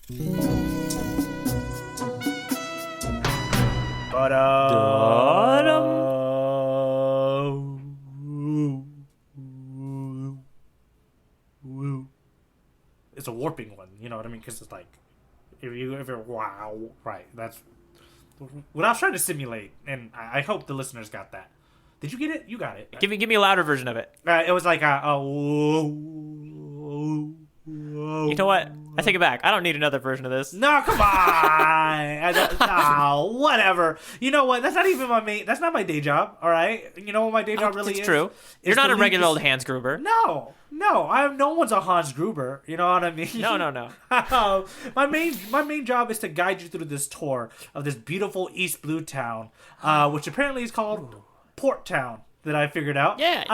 But it's a warping one, you know what I mean? Because it's like if you're wow, right? That's what I was trying to simulate, and I hope the listeners got that. Did you get it? You got it. Give me a louder version of it. It was like You know what? I take it back. I don't need another version of this. No, come on. Whatever. You know what? That's not even my main. That's not my day job. All right. You know what my day job really is? It's true. You're not a regular old Hans Gruber. No. No one's a Hans Gruber. You know what I mean? No. My main job is to guide you through this tour of this beautiful East Blue town, which apparently is called Port Town. That I figured out. Yeah.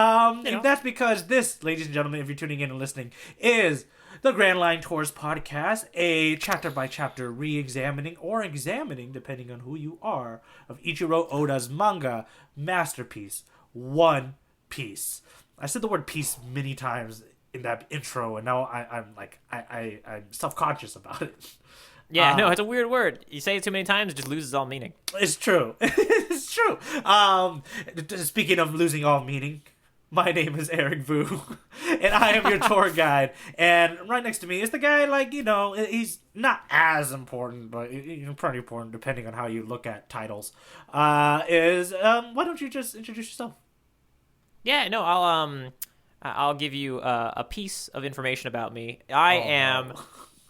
And that's because this, ladies and gentlemen, if you're tuning in and listening, is the Grand Line Tourist podcast, a chapter-by-chapter re-examining or examining, depending on who you are, of Ichiro Oda's manga masterpiece, One Piece. I said the word piece many times in that intro, and now I'm self-conscious about it. Yeah, no, it's a weird word. You say it too many times, it just loses all meaning. It's true. It's true. Speaking of losing all meaning, my name is Eric Vu, and I am your tour guide. And right next to me is the guy, he's not as important, but pretty important depending on how you look at titles. Why don't you just introduce yourself? Yeah, no, I'll give you a piece of information about me. I am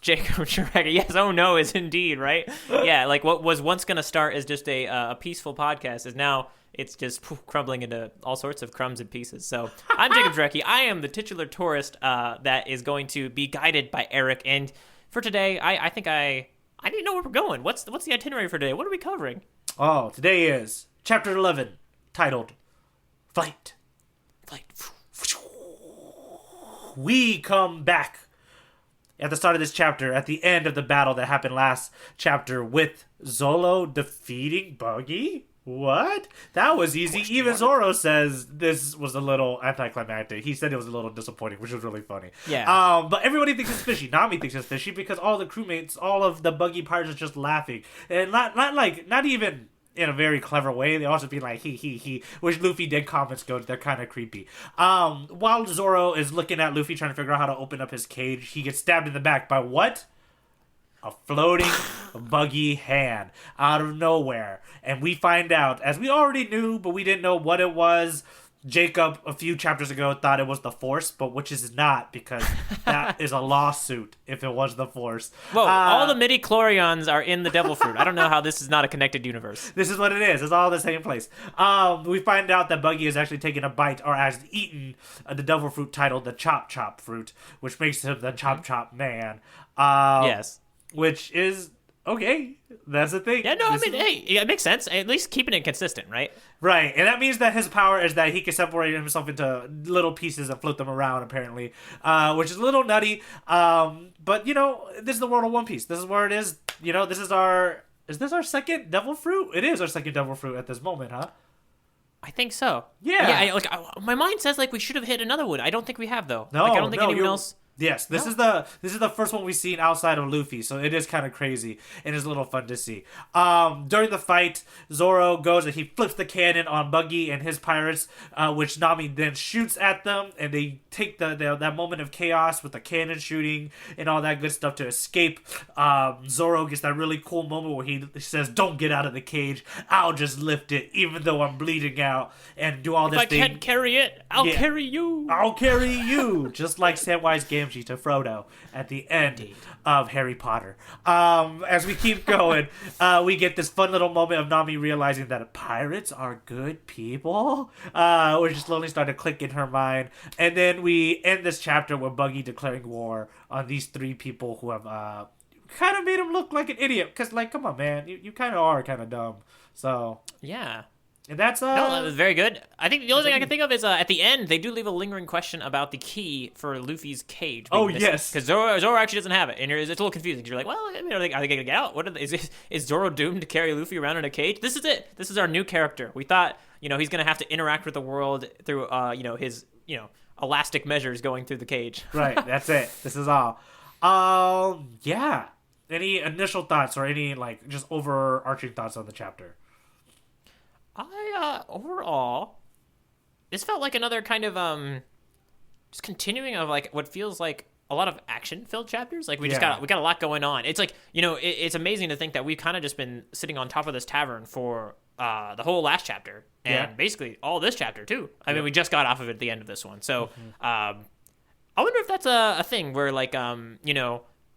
Jacob Jarecki. Yes, oh no is indeed, right? Yeah, like what was once going to start as just a peaceful podcast is now it's just crumbling into all sorts of crumbs and pieces. So I'm Jacob Jarecki. I am the titular tourist that is going to be guided by Eric. And for today, I think I didn't know where we're going. What's the itinerary for today? What are we covering? Oh, today is Chapter 11, titled Flight. We come back at the start of this chapter, at the end of the battle that happened last chapter with Zolo defeating Buggy. What? That was easy. Even Zoro says this was a little anticlimactic. He said it was a little disappointing, which was really funny. Yeah. But everybody thinks it's fishy. Nami thinks it's fishy because all the crewmates, all of the Buggy pirates are just laughing. And not even in a very clever way. They also be like, he, which Luffy did comments go, they're kind of creepy. While Zoro is looking at Luffy trying to figure out how to open up his cage, he gets stabbed in the back by what? A floating Buggy hand out of nowhere. And we find out, as we already knew, but we didn't know what it was. Jacob, a few chapters ago, thought it was the Force, but which is not, because that is a lawsuit if it was the Force. Whoa, all the midi-chlorians are in the Devil Fruit. I don't know how this is not a connected universe. This is what it is. It's all the same place. We find out that Buggy is actually taking a bite, or has eaten the Devil Fruit titled the Chop Chop Fruit, which makes him the Chop Chop Man. Yes. Which is... okay, that's the thing. Yeah, no, I mean, hey, it makes sense. At least keeping it consistent, right? Right, and that means that his power is that he can separate himself into little pieces and float them around, apparently, which is a little nutty. But, this is the world of One Piece. This is where it is. This is our... is this our second Devil Fruit? It is our second Devil Fruit at this moment, huh? I think so. Yeah. Yeah, my mind says, we should have hit another one. I don't think we have, though. No, I don't think anyone else... Yes, this is the first one we've seen outside of Luffy, so it is kind of crazy and it's a little fun to see. During the fight, Zoro goes and he flips the cannon on Buggy and his pirates, which Nami then shoots at them, and they take that moment of chaos with the cannon shooting and all that good stuff to escape. Zoro gets that really cool moment where he says, "Don't get out of the cage. I'll just lift it, even though I'm bleeding out, and do all this thing. If I can't carry it, I'll carry you. I'll carry you," just like Samwise Gamgee to Frodo at the end of Harry Potter. As we keep going, we get this fun little moment of Nami realizing that pirates are good people, which is slowly starting to click in her mind. And then we end this chapter with Buggy declaring war on these three people who have kind of made him look like an idiot. Because, come on, man, you kind of are kind of dumb. So yeah. And that's no, that was very good. I think the only thing I can think of is at the end they do leave a lingering question about the key for Luffy's cage. Oh yes, because Zoro actually doesn't have it, and it's a little confusing. Because you're like, well, are they gonna get out? Is Zoro doomed to carry Luffy around in a cage? This is it. This is our new character. We thought he's gonna have to interact with the world through his elastic measures going through the cage. Right. That's it. This is all. Yeah. Any initial thoughts or any like just overarching thoughts on the chapter? Overall, this felt like another kind of just continuing of like what feels like a lot of action filled chapters. Like we got a lot going on. It's like, it's amazing to think that we've kind of just been sitting on top of this tavern for the whole last chapter and basically all this chapter too. I mean, we just got off of it at the end of this one. So I wonder if that's a thing where like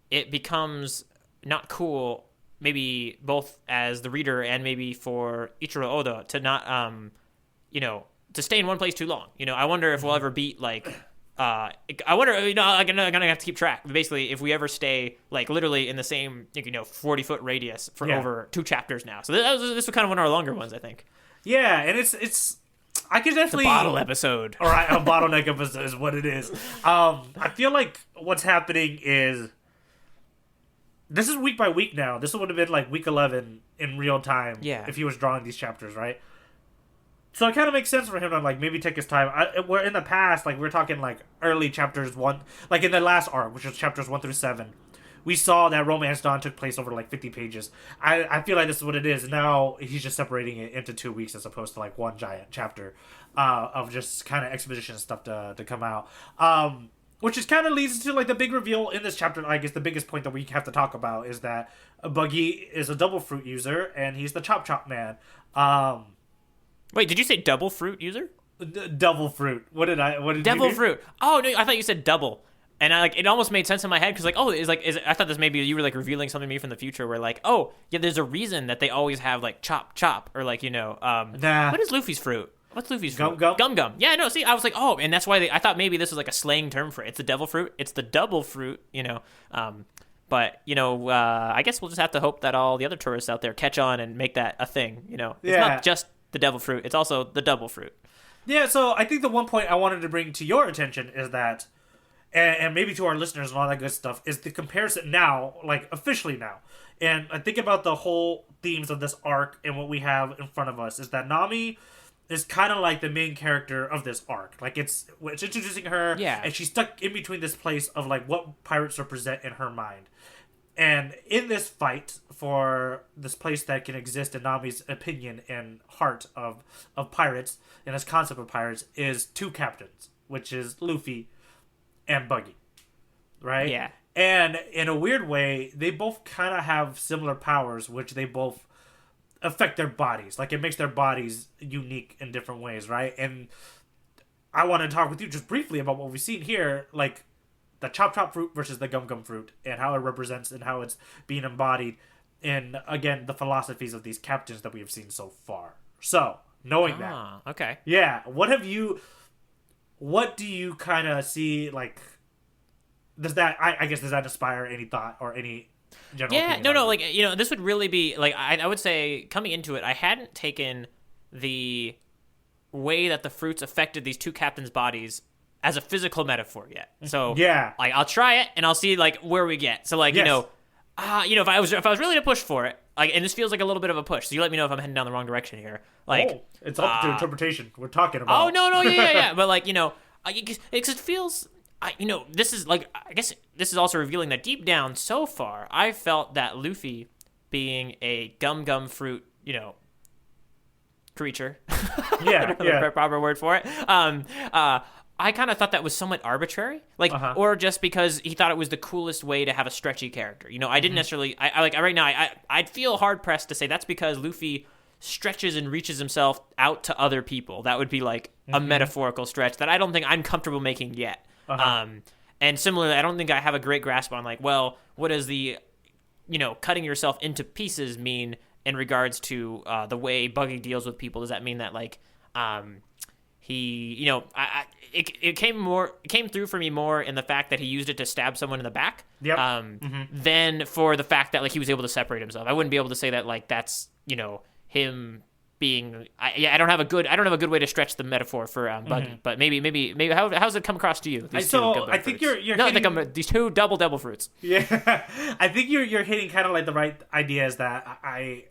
it becomes not cool, maybe both as the reader and maybe for Ichiro Oda to not to stay in one place too long. I wonder if we'll ever beat like I wonder, I'm gonna have to keep track. Basically, if we ever stay like literally in the same 40-foot radius for over 2 chapters now. So this was kind of one of our longer ones, I think. Yeah, and it's I could definitely the bottle episode. All right, a bottleneck episode is what it is. I feel like what's happening is this is week by week now. This would have been like week 11 in real time. Yeah. If he was drawing these chapters, right? So it kind of makes sense for him to like maybe take his time. We're in the past, like we're talking like early chapters 1, like in the last arc, which was chapters 1 through 7. We saw that Romance Dawn took place over like 50 pages. I feel like this is what it is. Now he's just separating it into 2 weeks as opposed to like one giant chapter of just kind of exposition stuff to come out. Which is kind of leads to like the big reveal in this chapter. I guess the biggest point that we have to talk about is that Buggy is a double fruit user and he's the Chop Chop Man. Wait, did you say double fruit user? Double fruit. What did Devil fruit. Oh no, I thought you said double. And it almost made sense in my head because I thought this maybe you were like revealing something to me from the future where like, oh yeah, there's a reason that they always have like chop chop or like what is Luffy's fruit? What's Luffy's fruit? Gum. Gum. Yeah, no. See, I was like, oh, and that's why I thought maybe this was like a slang term for it. It's the devil fruit. It's the double fruit. But I guess we'll just have to hope that all the other tourists out there catch on and make that a thing. It's not just the devil fruit. It's also the double fruit. Yeah. So I think the one point I wanted to bring to your attention is that. And maybe to our listeners and all that good stuff, is the comparison now, like officially now. And I think about the whole themes of this arc and what we have in front of us is that Nami is kind of like the main character of this arc. Like it's introducing her, and she's stuck in between this place of like what pirates represent in her mind. And in this fight for this place that can exist in Nami's opinion and heart of pirates and this concept of pirates is 2 captains, which is Luffy and Buggy, right? Yeah. And in a weird way, they both kind of have similar powers, which they both affect their bodies. Like, it makes their bodies unique in different ways, right? And I want to talk with you just briefly about what we've seen here, like the Chop Chop fruit versus the Gum Gum fruit, and how it represents and how it's being embodied in, again, the philosophies of these captains that we have seen so far. So, knowing that. Okay. Yeah. What do you kind of see, like, does that inspire any thought or any general opinion? No, like, this would really be, like, I would say, coming into it, I hadn't taken the way that the fruits affected these 2 captains' bodies as a physical metaphor yet. So, like, I'll try it, and I'll see, like, where we get. So, like, if I was really to push for it, like, and this feels like a little bit of a push, so you let me know if I'm heading down the wrong direction here. Like, it's up to interpretation. We're talking about. Oh no, yeah. But like, it just feels, this is like, I guess this is also revealing that deep down so far, I felt that Luffy being a gum fruit, creature. Yeah, the proper word for it. I kind of thought that was somewhat arbitrary, like, or just because he thought it was the coolest way to have a stretchy character. I didn't necessarily. I like right now. I'd feel hard pressed to say that's because Luffy stretches and reaches himself out to other people. That would be like a metaphorical stretch that I don't think I'm comfortable making yet. And similarly, I don't think I have a great grasp on like, well, what does the, cutting yourself into pieces mean in regards to the way Buggy deals with people? Does that mean that like, he, it came through for me more in the fact that he used it to stab someone in the back, than for the fact that like he was able to separate himself. I wouldn't be able to say that like that's him being. I don't have a good way to stretch the metaphor for Buggy, but maybe how's it come across to you? I think you're hitting... these 2 double fruits. Yeah, I think you're hitting kind of like the right ideas that I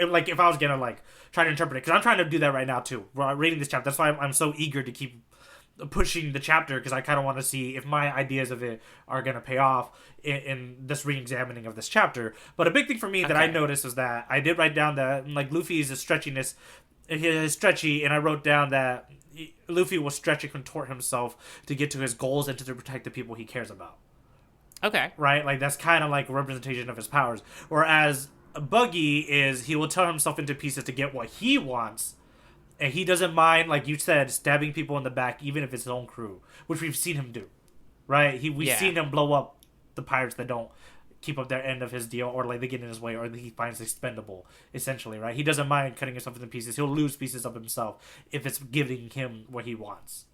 like if I was gonna like try to interpret it, because I'm trying to do that right now too. Reading this chapter, that's why I'm so eager to keep pushing the chapter because I kind of want to see if my ideas of it are going to pay off in this re-examining of this chapter. But a big thing for me that I noticed is that I did write down that like Luffy's stretchiness, his stretchy, and I wrote down that Luffy will stretch and contort himself to get to his goals and to protect the people he cares about. Okay. Right? Like that's kind of like a representation of his powers. Whereas Buggy is he will tear himself into pieces to get what he wants. And he doesn't mind, like you said, stabbing people in the back, even if it's his own crew, which we've seen him do, right? We've seen him blow up the pirates that don't keep up their end of his deal, or like they get in his way, or he finds expendable, essentially, right? He doesn't mind cutting himself into pieces. He'll lose pieces of himself if it's giving him what he wants.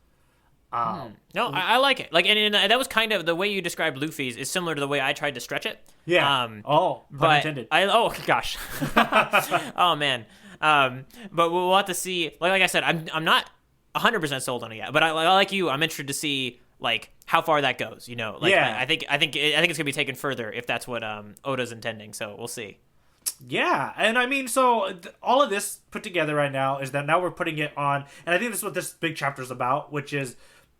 No, I like it. Like, and that was kind of the way you described Luffy's is similar to the way I tried to stretch it. Yeah. Pun intended. Oh gosh. Oh man. But we'll have to see. Like I said, I'm not 100% sold on it yet. But I like you. I'm interested to see like how far that goes. You know, like I think it's gonna be taken further if that's what Oda's intending. So we'll see. Yeah, and I mean, so all of this put together right now is that now we're putting it on, and I think this is what this big chapter is about, which is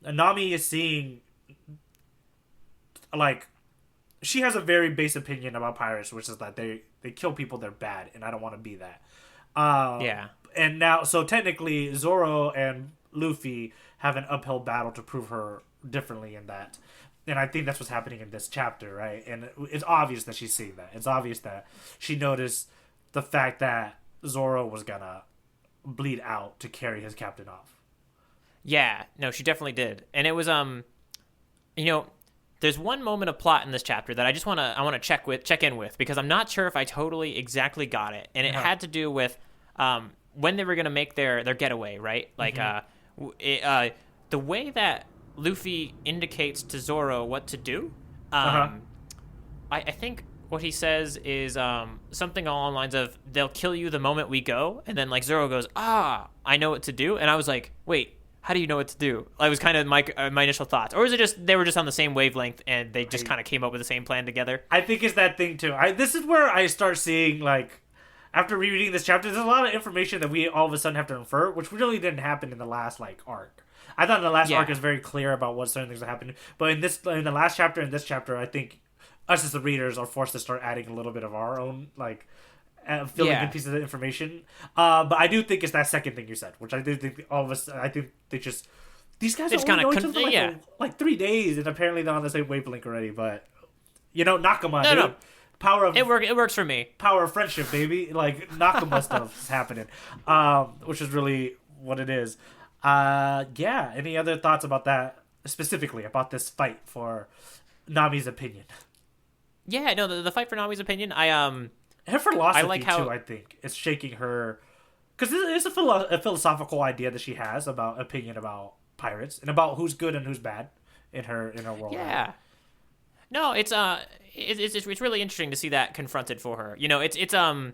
Nami is seeing, like, she has a very base opinion about pirates, which is that they kill people, they're bad, and I don't want to be that. Yeah. And now, so technically, Zoro and Luffy have an uphill battle to prove her differently in that. And I think that's what's happening in this chapter, right? And it's obvious that she's seeing that. It's obvious that she noticed the fact that Zoro was gonna bleed out to carry his captain off. Yeah, no, she definitely did. And it was you know, there's one moment of plot in this chapter that I want to check in with because I'm not sure if I totally exactly got it. And it had to do with when they were going to make their getaway, right? Like the way that Luffy indicates to Zoro what to do. I think what he says is something along the lines of they'll kill you the moment we go, and then like Zoro goes, I know what to do. And I was like, wait, how do you know what to do? That was kind of my initial thoughts. Or is it just they were just on the same wavelength and they just kind of came up with the same plan together? I think it's that thing too. This is where I start seeing, like, after rereading this chapter, there's a lot of information that we all of a sudden have to infer, which really didn't happen in the last, like, arc. I thought the last arc is very clear about what certain things are happening. But in the last chapter and this chapter, I think us as the readers are forced to start adding a little bit of our own, like, filling in pieces of information. But I do think it's that second thing you said, which I do think all of us, I think they just, these guys are only known for like 3 days, and apparently they're on the same wavelength already, but, you know, Nakama, dude. No. Power of... It works for me. Power of friendship, baby. Like, Nakama stuff is happening, which is really what it is. Any other thoughts about that, specifically, about this fight for Nami's opinion? Yeah, no, the fight for Nami's opinion, her philosophy, I like how, too, I think. It's shaking her... Because it's a philosophical idea that she has about opinion about pirates and about who's good and who's bad in her world. Yeah. Right? No, it's really interesting to see that confronted for her. You know, it's to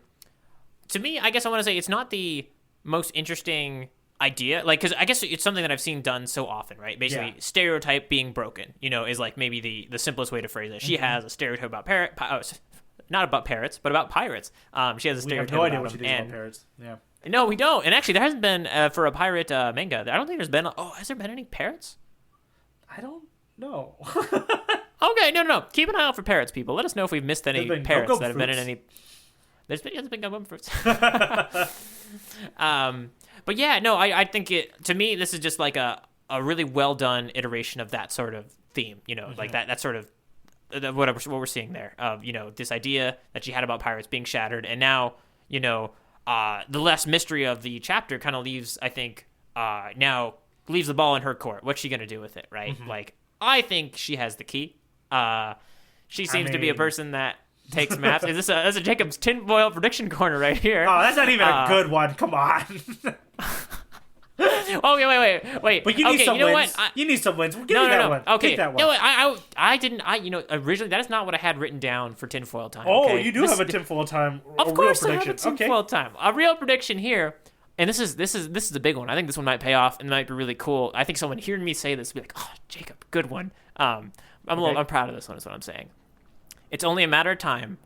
me, I guess I want to say it's not the most interesting idea, like, because I guess it's something that I've seen done so often, right? Basically, stereotype being broken, you know, is like maybe the simplest way to phrase it. She has a stereotype about not about parrots, but about pirates. She has a stereotype about them. We have no idea what she thinks about parrots. Yeah. No, we don't. And actually, there hasn't been, for a pirate manga, I don't think there's been... has there been any parrots? I don't know. Okay, no. Keep an eye out for parrots, people. Let us know if we've missed any parrots that have been in any... There's been gum fruits. But yeah, no, I think to me, this is just like a really well-done iteration of that sort of theme, you know, like that sort of... what we're seeing there, you know, this idea that she had about pirates being shattered, and now, you know, the less mystery of the chapter kind of leaves, I think, now leaves the ball in her court. What's she gonna do with it, right? Like, I think she has the key. She seems to be a person that takes math. Is this a Jacob's tinfoil prediction corner right here? Oh, that's not even a good one. Come on. Okay, wait. But you need some wins. You need some wins. We'll give you that one. Okay. Take that one. No, I didn't. You know, originally that is not what I had written down for tinfoil time. Oh, okay? You do have a tinfoil time. Of course, I have a tinfoil time. A real prediction here, and this is a big one. I think this one might pay off and might be really cool. I think someone hearing me say this will be like, "Oh, Jacob, good one." I'm proud of this one. Is what I'm saying. It's only a matter of time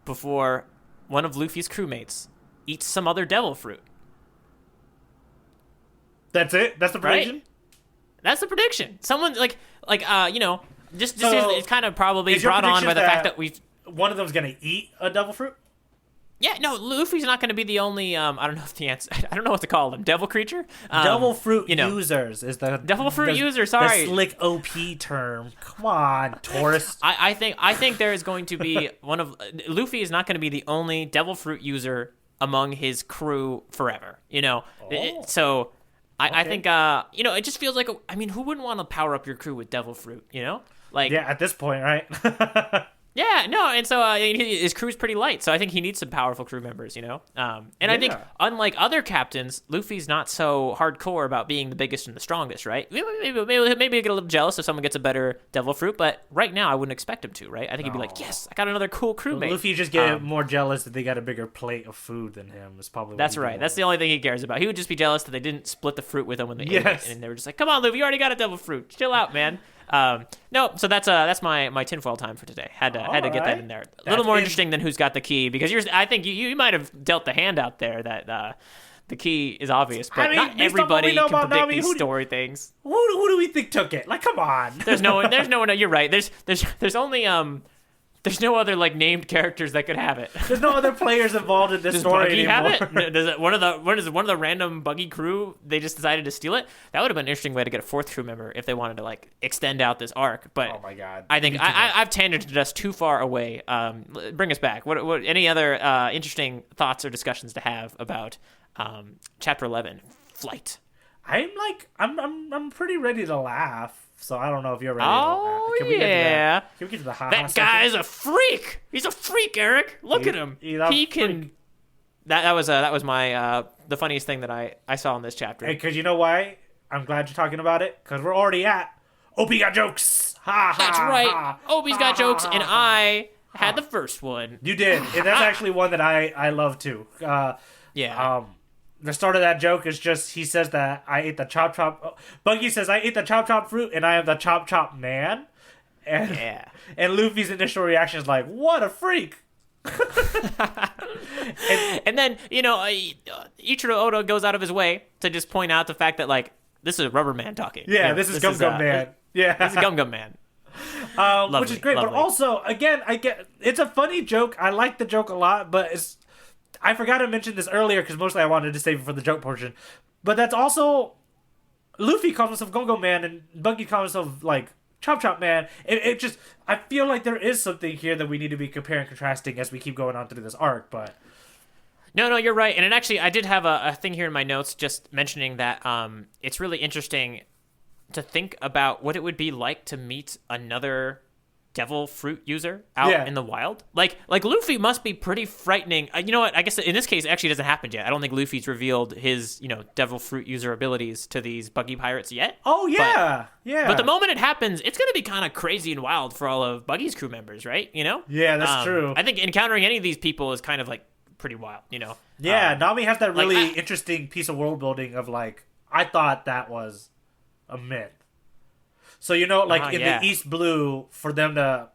before one of Luffy's crewmates eats some other devil fruit. That's it? That's the prediction? That's the prediction. Someone just So, it's kind of probably is your brought on prediction by the fact that we've. one of them's gonna eat a devil fruit? Yeah, no, Luffy's not going to be the only. I don't know if the answer. I don't know what to call them. Devil creature. Devil fruit users is the devil fruit user. Sorry, the slick OP term. Come on, tourist. I think there is going to be one of Luffy is not going to be the only devil fruit user among his crew forever. So I think it just feels like who wouldn't want to power up your crew with devil fruit? Like Yeah, at this point, right? Yeah, no, and so his crew's pretty light, so I think he needs some powerful crew members, I think, unlike other captains, Luffy's not so hardcore about being the biggest and the strongest, right? Maybe get a little jealous if someone gets a better devil fruit, but right now I wouldn't expect him to, right? I think he'd be like, yes, I got another cool crewmate. Luffy just get more jealous that they got a bigger plate of food than him. Is probably That's right. That's the only thing he cares about. He would just be jealous that they didn't split the fruit with him when they ate it, and they were just like, come on, Luffy, you already got a devil fruit. Chill out, man. No, so that's my tinfoil time for today. Had to get that in there. A little more interesting than who's got the key, because I think you might have dealt the hand out there that the key is obvious, but not everybody can predict these story things. Who do we think took it? Like, come on. There's no one. You're right. There's only There's no other named characters that could have it. There's no other players involved in this story Buggy anymore. have it? Does one of the random Buggy crew they just decided to steal it? That would have been an interesting way to get a fourth crew member if they wanted to extend out this arc. But oh my god, I think I've tangented us too far away. Bring us back. What any other interesting thoughts or discussions to have about Chapter 11, Flight? I'm pretty ready to laugh. So I don't know if you're ready. Oh, Can we yeah. Can we get to the ha-ha That guy's a freak. He's a freak, Eric. Look at him. He can. That was my the funniest thing that I saw in this chapter. Hey, because you know why? I'm glad you're talking about it. Because we're already at Opie got jokes. Ha ha. That's right. Ha, Opie's got jokes, and I had the first one. You did, and that's actually one that I love too. Yeah. The start of that joke is just he says that I ate the chop chop. Buggy says I ate the chop chop fruit and I am the chop chop man. And, yeah. And Luffy's initial reaction is like, "What a freak!" and then Ichiro Oda goes out of his way to just point out the fact that this is Rubber Man talking. Yeah, this is Gum Gum Man. Yeah, this is Gum Gum Man. Which is great, lovely. But also again, it's a funny joke. I like the joke a lot, but I forgot to mention this earlier because mostly I wanted to save it for the joke portion. But that's also Luffy calls himself Gongo Man and Buggy calls himself Chop Chop Man. It just I feel like there is something here that we need to be comparing and contrasting as we keep going on through this arc. But no, you're right. And I did have a thing here in my notes just mentioning that it's really interesting to think about what it would be like to meet another devil fruit user out in the wild. Like Luffy must be pretty frightening. You know what? I guess in this case, it actually doesn't happen yet. I don't think Luffy's revealed his, devil fruit user abilities to these Buggy pirates yet. Oh, yeah. Yeah. But the moment it happens, it's going to be kind of crazy and wild for all of Buggy's crew members, right? Yeah, that's true. I think encountering any of these people is kind of pretty wild, Yeah, Nami has that really interesting piece of world building of I thought that was a myth. So, in the East Blue, for them to,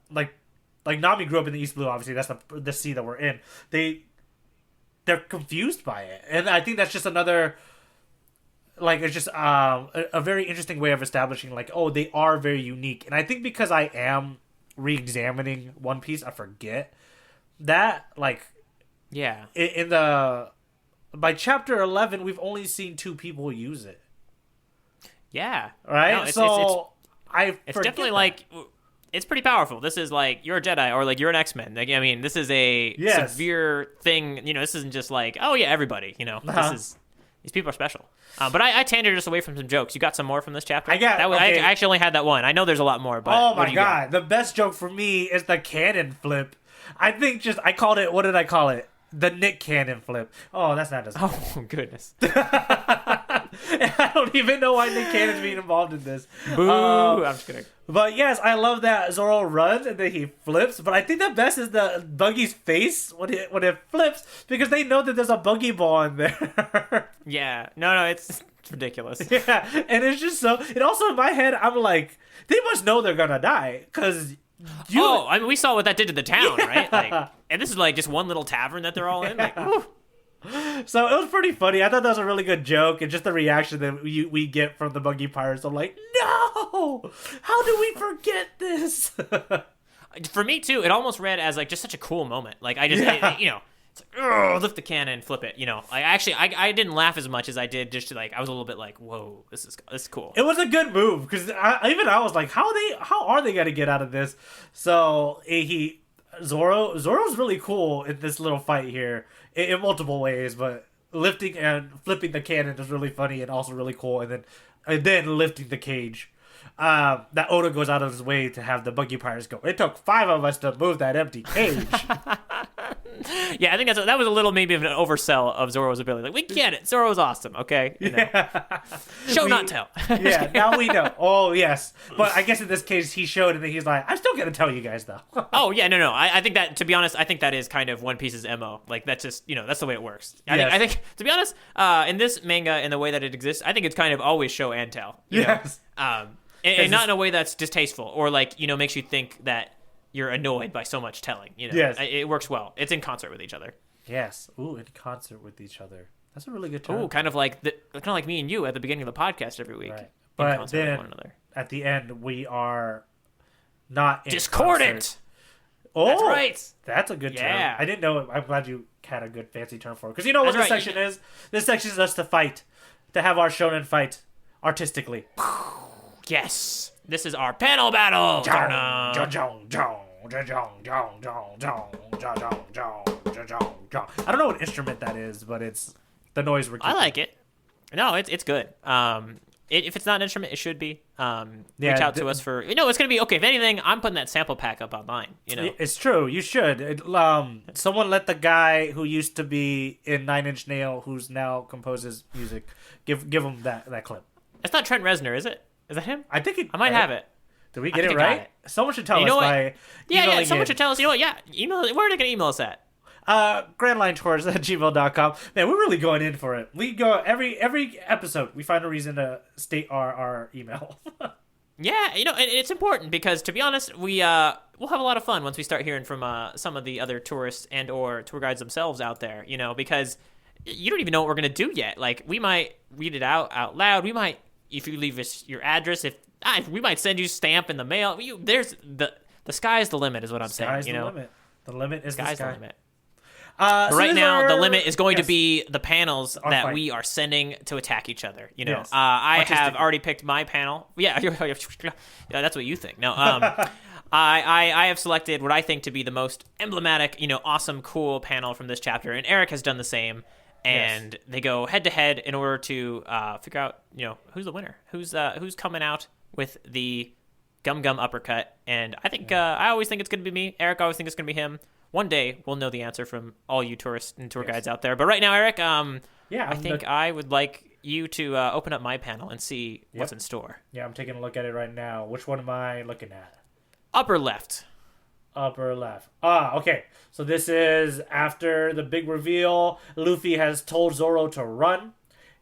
Nami grew up in the East Blue, obviously, that's the sea that we're in. They're confused by it. And I think that's just another, it's just a very interesting way of establishing, they are very unique. And I think because I am re-examining One Piece, I forget that, yeah. By chapter 11, we've only seen 2 people use it. Yeah. Right? No, it's definitely it's pretty powerful. This is you're a Jedi or you're an X-Men. This is a severe thing. This isn't just everybody. These people are special. But I tangered us away from some jokes. You got some more from this chapter? I actually only had that one. I know there's a lot more. But oh my god, the best joke for me is the cannon flip. I think I called it. What did I call it? The Nick cannon flip. Oh, that's not as. Oh goodness. I don't even know why Nick Cannon's being involved in this. Boo! I'm just kidding. But yes, I love that Zoro runs and then he flips. But I think the best is the Buggy's face when it flips because they know that there's a Buggy ball in there. Yeah. No, it's ridiculous. Yeah, and it's just so. And also in my head, I'm like, they must know they're gonna die because. We saw what that did to the town, right? And this is just one little tavern that they're all in. So it was pretty funny. I thought that was a really good joke, and just the reaction that we get from the Buggy Pirates. I'm like, no! How do we forget this? For me too, it almost read as like just such a cool moment. Like I just, it's like, oh, lift the cannon, flip it. I didn't laugh as much as I did just to I was a little bit like, whoa, this is cool. It was a good move because I was like, how are they gonna get out of this? So Zoro's really cool in this little fight here in multiple ways, but lifting and flipping the cannon is really funny and also really cool, and then lifting the cage. That Oda goes out of his way to have the Buggy Pirates go, it took 5 of us to move that empty cage. Yeah, I think that was a little maybe of an oversell of Zoro's ability. Like, we get it. Zoro's awesome, okay? Show, not tell. Yeah, now we know. Oh, yes. But I guess in this case, he showed, and then he's like, I'm still going to tell you guys, though. Oh, yeah, no. I think that, to be honest, I think that is kind of One Piece's MO. Like, that's just, that's the way it works. I think, to be honest, in this manga, in the way that it exists, I think it's kind of always show and tell. Yes. And not in a way that's distasteful or, makes you think that you're annoyed by so much telling. Yes. It works well. It's in concert with each other. Yes. Ooh, in concert with each other. That's a really good term. Ooh, kind of like me and you at the beginning of the podcast every week. Right. But then at the end, we are not in discordant. Concert. Oh, that's right. That's a good term. I didn't know it. I'm glad you had a good fancy term for it. Because you know what this section is? This section is us to fight, to have our shonen fight artistically. Yes. This is our panel battle. I don't know what instrument that is, but it's the noise we're keeping. I like it. No, it's good. If it's not an instrument, it should be. Reach out to us for... it's going to be... Okay, if anything, I'm putting that sample pack up on mine. It's true. You should. Someone let the guy who used to be in Nine Inch Nail, who's now composes music, give him that clip. It's not Trent Reznor, is it? Is that him? I think I might have it. Did we get it right? Someone should tell us by someone should tell us. You know what? Yeah, email. Where are they going to email us at? grandlinetourist@gmail.com. Man, we're really going in for it. We go every episode. We find a reason to state our email. Yeah, and it's important because, to be honest, we'll have a lot of fun once we start hearing from some of the other tourists and or tour guides themselves out there. Because you don't even know what we're going to do yet. Like, we might read it out loud. We might, if you leave us your address, we might send you a stamp in the mail. There's the sky's the limit, is what I'm saying. Sky's the limit. The limit is sky's the sky. The limit. Right now, the limit is going to be the panels that fight. we are sending to attack each other. Yes. I have already picked my panel. Yeah, that's what you think. No, I have selected what I think to be the most emblematic, awesome, cool panel from this chapter, and Eric has done the same. And they go head to head in order to figure out, who's the winner, who's coming out with the gum uppercut. And I think I always think it's going to be me. Eric always thinks it's going to be him. One day we'll know the answer from all you tourists and tour guides out there. But right now, Eric, I think I would like you to open up my panel and see what's in store. Yeah, I'm taking a look at it right now. Which one am I looking at? Upper left. Upper left. Okay. So this is after the big reveal. Luffy has told Zoro to run.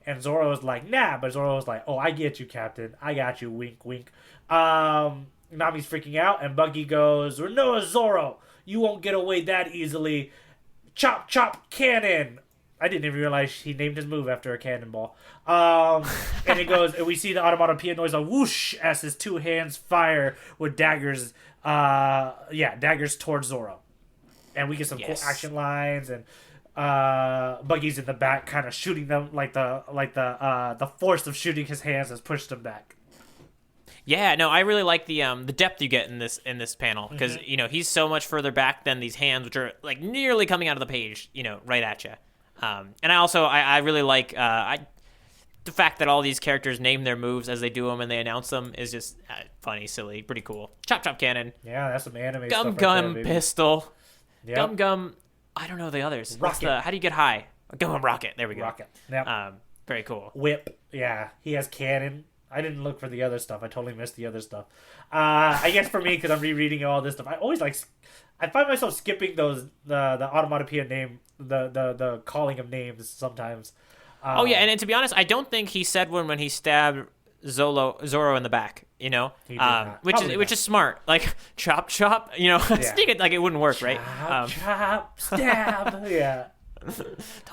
And Zoro's like, nah. But Zoro's like, oh, I get you, Captain. I got you. Wink, wink. Nami's freaking out. And Buggy goes, no, Zoro. You won't get away that easily. Chop, chop, cannon. I didn't even realize he named his move after a cannonball. And it goes, and we see the onomatopoeia noise of whoosh as his 2 hands fire with daggers. Daggers towards Zoro. And we get some cool action lines, and Buggy's in the back kind of shooting them like the force of shooting his hands has pushed him back. Yeah, no, I really like the depth you get in this panel because he's so much further back than these hands, which are like nearly coming out of the page, right at you. And I really like the fact that all these characters name their moves as they do them and they announce them is just funny, silly, pretty cool. Chop chop cannon. Yeah, that's some anime stuff. Gum gum pistol. Yep. Gum. I don't know the others. Rocket. How do you get high? Gum rocket. There we go. Rocket. Yep. Very cool. Whip. Yeah, he has cannon. I didn't look for the other stuff. I totally missed the other stuff. I guess for me, because I'm rereading all this stuff, I always I find myself skipping the onomatopoeia name, the calling of names sometimes. And to be honest, I don't think he said one when he stabbed Zoro in the back. He did which is smart. Like chop chop. Sneak it like it wouldn't work, right? Chop, stab. Yeah.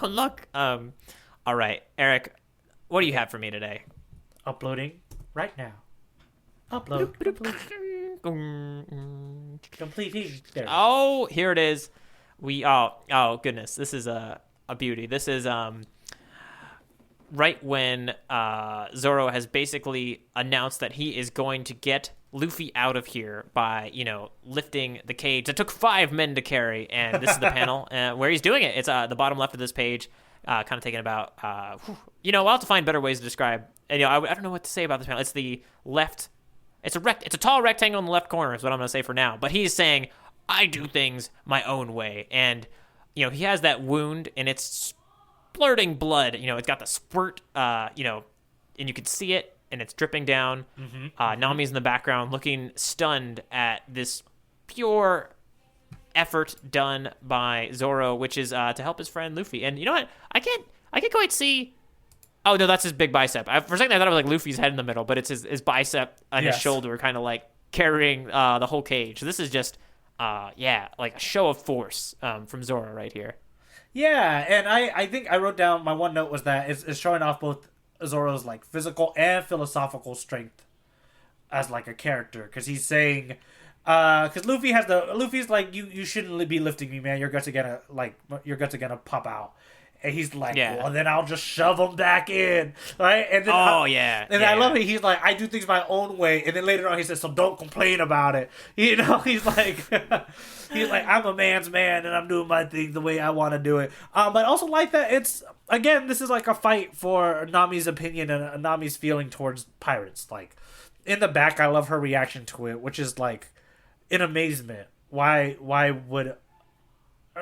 Don't look. All right, Eric, what do you have for me today? Uploading right now. Upload. Completing. There. Oh, here it is. Oh goodness, this is a beauty. This is right when Zoro has basically announced that he is going to get Luffy out of here by, lifting the cage that took 5 men to carry. And this is the panel where he's doing it. It's the bottom left of this page, kind of taking about, I'll have to find better ways to describe. And, I don't know what to say about this panel. It's the left. It's a tall rectangle in the left corner is what I'm going to say for now. But he's saying, I do things my own way. And, he has that wound and it's splurting blood. It's got the squirt, and you can see it. And it's dripping down. Nami's in the background looking stunned at this pure effort done by Zoro, which is to help his friend Luffy. And you know what? I can't quite see. Oh, no, that's his big bicep. For a second, I thought it was like Luffy's head in the middle, but it's his bicep and his shoulder kind of like carrying the whole cage. So this is just, like a show of force from Zoro right here. Yeah, and I think I wrote down, my one note was that it's showing off both Zoro's like physical and philosophical strength as like a character, because he's saying, because Luffy's like, you shouldn't be lifting me, man. Your guts are gonna pop out, and he's like, well, then I'll just shove them back in, right? And then I love it. He's like, I do things my own way, and then later on he says, so don't complain about it. He's like, I'm a man's man, and I'm doing my thing the way I want to do it. But also like that, it's, again, this is like a fight for Nami's opinion and Nami's feeling towards pirates. Like, in the back, I love her reaction to it, which is like, in amazement. Why would...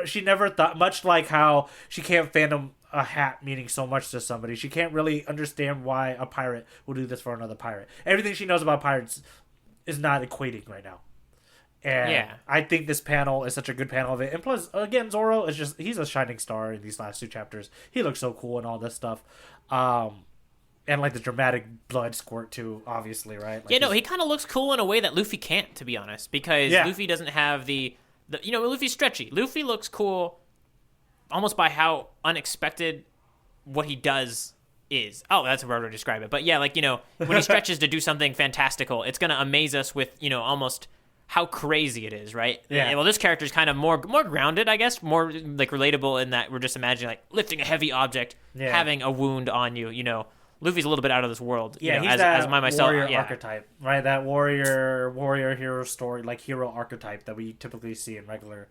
She never thought, much like how she can't fathom a hat meaning so much to somebody, she can't really understand why a pirate will do this for another pirate. Everything she knows about pirates is not equating right now. And I think this panel is such a good panel of it. And plus, again, Zoro is just, he's a shining star in these last 2 chapters. He looks so cool and all this stuff. And like the dramatic blood squirt too, obviously, right? Like he kind of looks cool in a way that Luffy can't, to be honest, because Luffy doesn't have the Luffy's stretchy. Luffy looks cool almost by how unexpected what he does is. Oh, that's a better way to describe it. But yeah, when he stretches to do something fantastical, it's going to amaze us with, almost how crazy it is, right? Yeah. Well, this character is kind of more grounded, I guess, more like relatable in that we're just imagining like lifting a heavy object, having a wound on you, Luffy's a little bit out of this world. Yeah, he's as that myself, warrior archetype, right? That warrior hero story, like hero archetype that we typically see in regular,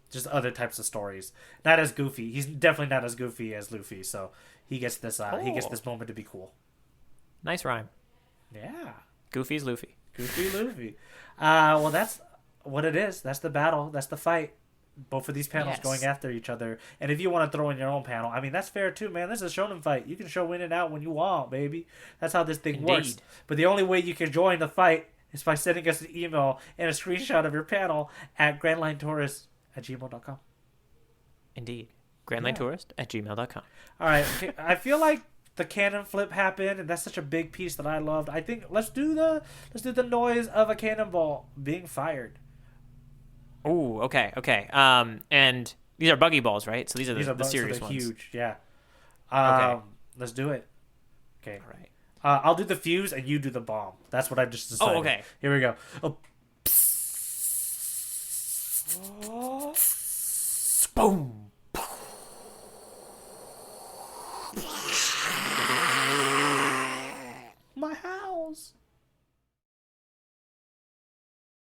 just other types of stories. Not as goofy. He's definitely not as goofy as Luffy. So he gets this. He gets this moment to be cool. Nice rhyme. Yeah. Goofy's Luffy. Goofy Luffy. Well, that's what it is. That's the battle. That's the fight. Both of these panels going after each other. And if you want to throw in your own panel, I mean, that's fair too, man. This is a shonen fight. You can show in and out when you want, baby. That's how this thing works. But the only way you can join the fight is by sending us an email and a screenshot of your panel at grandlinetourist@gmail.com. Indeed. grandlinetourist@gmail.com. All right. Okay. I feel like the cannon flip happened, and that's such a big piece that I loved. I think let's do the noise of a cannonball being fired. Oh, okay. And these are buggy balls, right? So these are the serious ones. Huge, yeah. Okay. Let's do it. Okay. All right. I'll do the fuse, and you do the bomb. That's what I just decided. Oh, okay. Here we go. Oh. Boom.